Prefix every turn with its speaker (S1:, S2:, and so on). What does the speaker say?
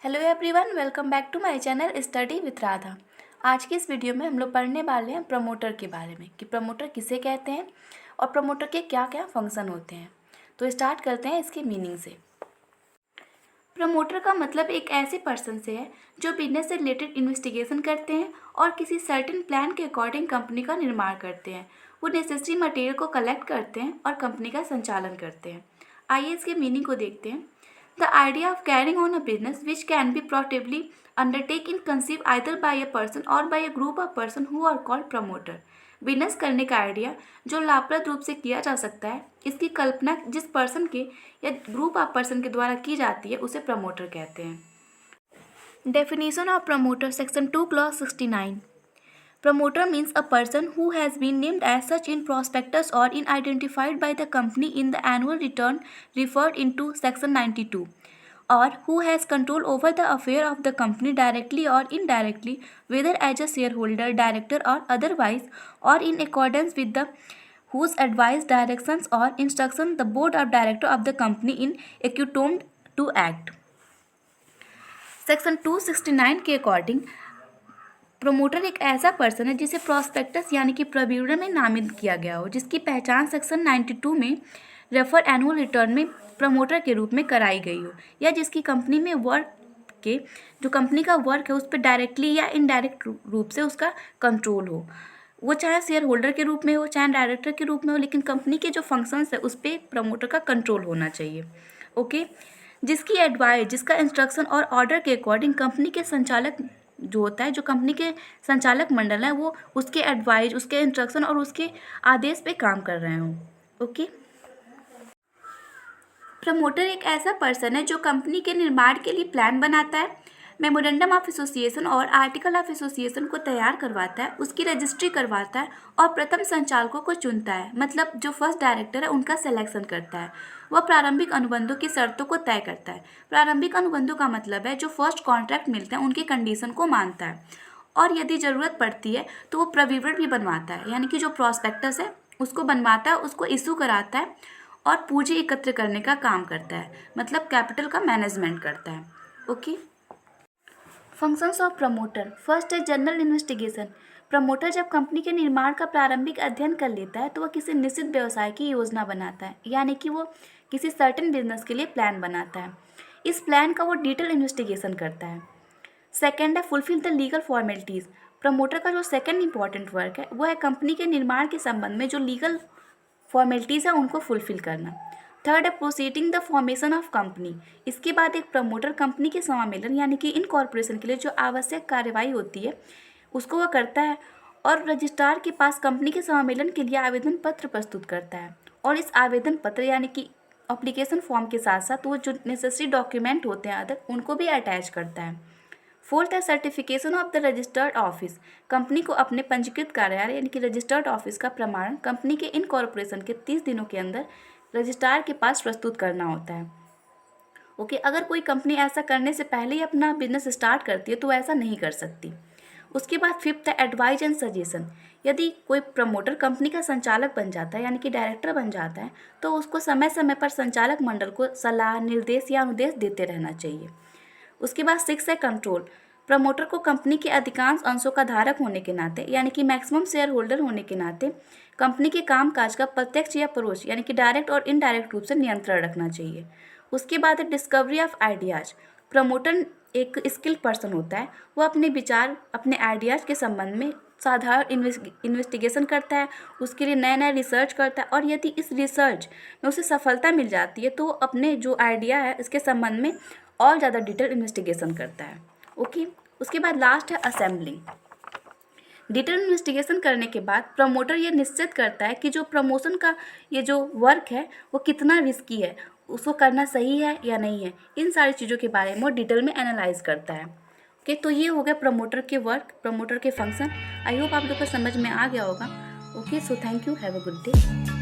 S1: Hello everyone, welcome back to my channel study with Radha. आज की इस वीडियो में हम लोग पढ़ने वाले हैं प्रमोटर के बारे में कि प्रमोटर किसे कहते हैं और प्रमोटर के क्या क्या फंक्शन होते हैं। तो स्टार्ट करते हैं इसके मीनिंग से। प्रमोटर का मतलब एक ऐसे पर्सन से है जो बिजनेस से रिलेटेड इन्वेस्टिगेशन करते हैं और किसी सर्टेन प्लान के अकॉर्डिंग कंपनी का निर्माण करते हैं। वो नेसेसरी मटेरियल को कलेक्ट करते हैं और कंपनी का संचालन करते हैं। आइए इसके मीनिंग को देखते हैं। The idea of carrying on a business which can be profitably undertaken conceived either by a person or by a group of person who are called promoter। Business करने का आइडिया जो लाभप्रद रूप से किया जा सकता है, इसकी कल्पना जिस पर्सन के या ग्रुप ऑफ पर्सन के द्वारा की जाती है उसे प्रमोटर कहते हैं। Definition of promoter section 2 clause 69। Promoter means a person who has been named as such in prospectus or in identified by the company in the annual return referred into section 92, or who has control over the affair of the company directly or indirectly, whether as a shareholder, director or otherwise, or in accordance with the whose advice, directions or instruction the board of director of the company in accustomed to act। Section 269 के according promoter एक ऐसा person है जिसे prospectus यानी कि प्रविवरण में नामित किया गया हो, जिसकी पहचान सेक्शन 92 में रेफर एनुअल रिटर्न में प्रमोटर के रूप में कराई गई हो, या जिसकी कंपनी में वर्क के जो कंपनी का वर्क है उस पर डायरेक्टली या इनडायरेक्ट रूप से उसका कंट्रोल हो। वो चाहे शेयर होल्डर के रूप में हो चाहे डायरेक्टर के रूप में हो, लेकिन कंपनी के जो फंक्शंस है उस पर प्रमोटर का कंट्रोल होना चाहिए। ओके, जिसकी एडवाइस, जिसका इंस्ट्रक्शन और ऑर्डर के अकॉर्डिंग कंपनी के संचालक जो होता है, जो कंपनी के संचालक मंडल है, वो उसके एडवाइस, उसके इंस्ट्रक्शन और उसके आदेश पे काम कर रहे हों। ओके, प्रमोटर एक ऐसा पर्सन है जो कंपनी के निर्माण के लिए प्लान बनाता है, मेमोरेंडम ऑफ एसोसिएशन और आर्टिकल ऑफ एसोसिएशन को तैयार करवाता है, उसकी रजिस्ट्री करवाता है और प्रथम संचालकों को चुनता है, मतलब जो फर्स्ट डायरेक्टर है उनका सिलेक्शन करता है। वह प्रारंभिक अनुबंधों की शर्तों को तय करता है। प्रारंभिक अनुबंधों का मतलब है जो फर्स्ट कॉन्ट्रैक्ट मिलते हैं उनकी कंडीशन को मानता है, और यदि ज़रूरत पड़ती है तो वो प्रविवरण भी बनवाता है, यानी कि जो प्रॉस्पेक्टस है उसको बनवाता है, उसको इशू कराता है और पूंजी एकत्र करने का काम करता है, मतलब कैपिटल का मैनेजमेंट करता है। Okay, functions of promoter. First है जनरल इन्वेस्टिगेशन। प्रमोटर जब कंपनी के निर्माण का प्रारंभिक अध्ययन कर लेता है तो वह किसी निश्चित व्यवसाय की योजना बनाता है, यानी कि वो किसी सर्टेन बिजनेस के लिए प्लान बनाता है। इस प्लान का वो डिटेल इन्वेस्टिगेशन करता है। सेकेंड है fulfil the legal formalities. Promoter का जो सेकेंड इंपॉर्टेंट वर्क है वो है कंपनी के निर्माण के संबंध में जो लीगल फॉर्मेलिटीज़ है उनको फुलफिल करना। थर्ड है proceeding the formation of company. इसके बाद एक प्रमोटर कंपनी के समामेलन यानी कि इनकॉर्पोरेशन के लिए जो आवश्यक कार्यवाही होती है उसको वह करता है, और रजिस्ट्रार के पास कंपनी के समामेलन के लिए आवेदन पत्र प्रस्तुत करता है, और इस आवेदन पत्र यानी कि एप्लीकेशन फॉर्म के साथ साथ वो जो नेसेसरी डॉक्यूमेंट होते हैं अदर उनको भी अटैच करता है। फोर्थ है certification of the registered office. Company को अपने पंजीकृत कार्यालय यानी कि रजिस्टर्ड ऑफिस का प्रमाण कंपनी के इनकॉर्पोरेशन के 30 दिनों के अंदर रजिस्ट्रार के पास प्रस्तुत करना होता है। ओके, अगर कोई कंपनी ऐसा करने से पहले ही अपना बिजनेस स्टार्ट करती है तो ऐसा नहीं कर सकती। उसके बाद फिफ्थ है एडवाइज एंड सजेशन। यदि कोई प्रमोटर कंपनी का संचालक बन जाता है यानी कि डायरेक्टर बन जाता है तो उसको समय समय पर संचालक मंडल को सलाह, निर्देश या अनुदेश देते रहना चाहिए। उसके बाद सिक्स है कंट्रोल। प्रमोटर को कंपनी के अधिकांश अंशों का धारक होने के नाते यानी कि मैक्सिमम शेयर होल्डर होने के नाते कंपनी के कामकाज का प्रत्यक्ष या परोक्ष यानी कि डायरेक्ट और इनडायरेक्ट रूप से नियंत्रण रखना चाहिए। उसके बाद है डिस्कवरी ऑफ आइडियाज। प्रमोटर एक स्किल्ड पर्सन होता है, वो अपने विचार, अपने आइडियाज के संबंध में साधारण इन्वेस्टिगेशन करता है, उसके लिए नए नए रिसर्च करता है, और यदि इस रिसर्च में उसे सफलता मिल जाती है तो वो अपने जो आइडिया है इसके संबंध में और ज़्यादा डिटेल इन्वेस्टिगेशन करता है। ओके, उसके बाद लास्ट है असेंबलिंग। डिटेल इन्वेस्टिगेशन करने के बाद प्रमोटर ये निश्चित करता है कि जो प्रमोशन का ये जो वर्क है वो कितना रिस्की है, उसको करना सही है या नहीं है, इन सारी चीज़ों के बारे में वो डिटेल में एनालाइज करता है। ओके, तो ये हो गया प्रमोटर के वर्क, प्रमोटर के फंक्शन। आई होप आप लोग को समझ में आ गया होगा। Okay, so thank you, have a good day.